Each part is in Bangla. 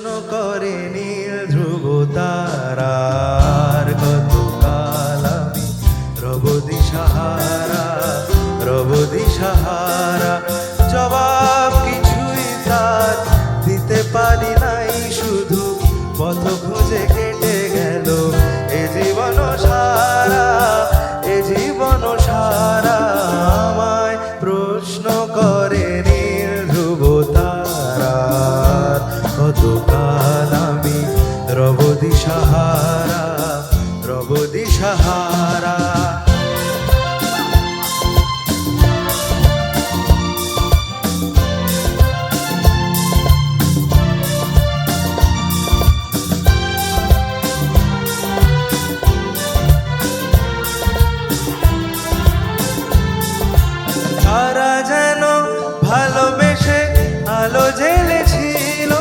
প্রশ্ন করে নীল ধ্রুব তারার, কতকাল আমি রব দিশাহারা, রব দিশাহারা। জবাব কিছুই তার দিতে পারি নাই, শুধু পথ খুঁজে কেটে গেল এ জীবন সারা, এ জীবন সারা। আমায় প্রশ্ন করে নীল ধ্রুব তারার, কতকাল আমি রব দিশাহারা, রব দিশাহারা। তারা যেন ভালোবেসে আলো জ্বেলেছিল,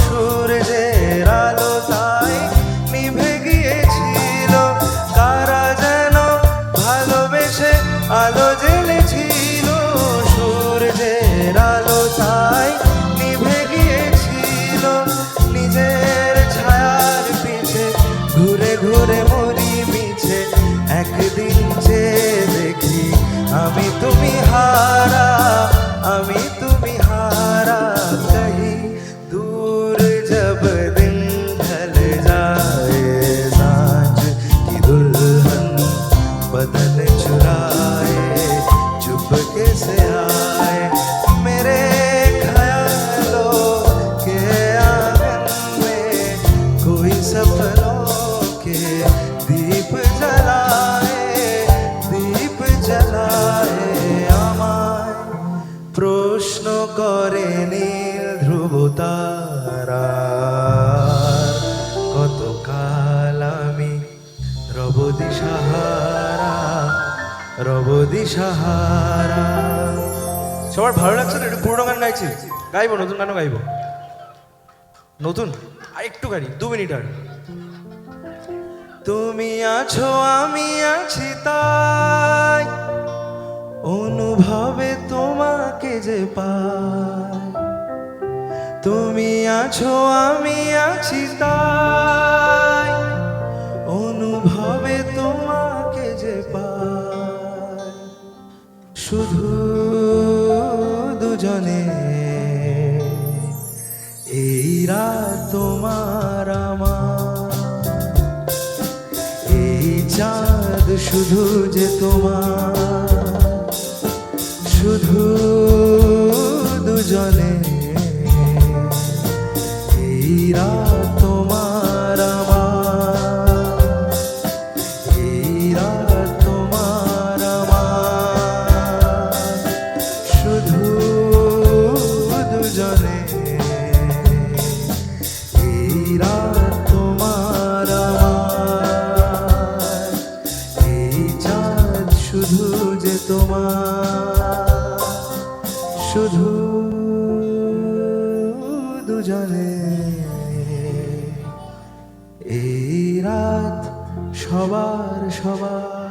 সূর্যের আলো তাই নিভে গিয়েছিল। তারা যেন ভালোবেসে আলো জ্বেলেছিল, সূর্যের আলো তাই নিভে গিয়েছিল। নিজের ছায়ার পিছে ঘুরে ঘুরে মরি মিছে, একদিন চেয়ে দেখি আমি তুমি হারা, আমি তুমি হারা। कहीं दूर जब दिन ढल जाए, सांझ की दुल्हन बदन चुराए, चुपके से आए मेरे ख्यालों के आंगन में, कोई सपनों के दीप जलाए, दीप जलाए। আমায় প্রশ্ন করে নীল ধ্রুব তারার, কতকাল আমি রব দিশাহারা, রব দিশাহারা। সবার ভালো লাগছে না? একটু পুরোনো গান গাইছি, গাইবো নতুন গানও গাইবো। নতুন আর একটু গাড়ি 2 মিনিট আর। তুমি আছো আমি আছি তাই, অনুভবে তোমাকে যে পাই। তুমি আছো আমি আছি তাই, অনুভবে তোমাকে যে পাই। শুধু দুজনে এই রাত তোমার আমার, এই চাঁদ শুধু যে তোমার, শুধু দুজনে এই রাত তোমার আমার, এই রাত তোমার আমার, শুধু দুজনে এই রাত তোমার আমার, এই চাঁদ শুধু যে তোমার, শুধু দুজনে এই রাত সবার সবার।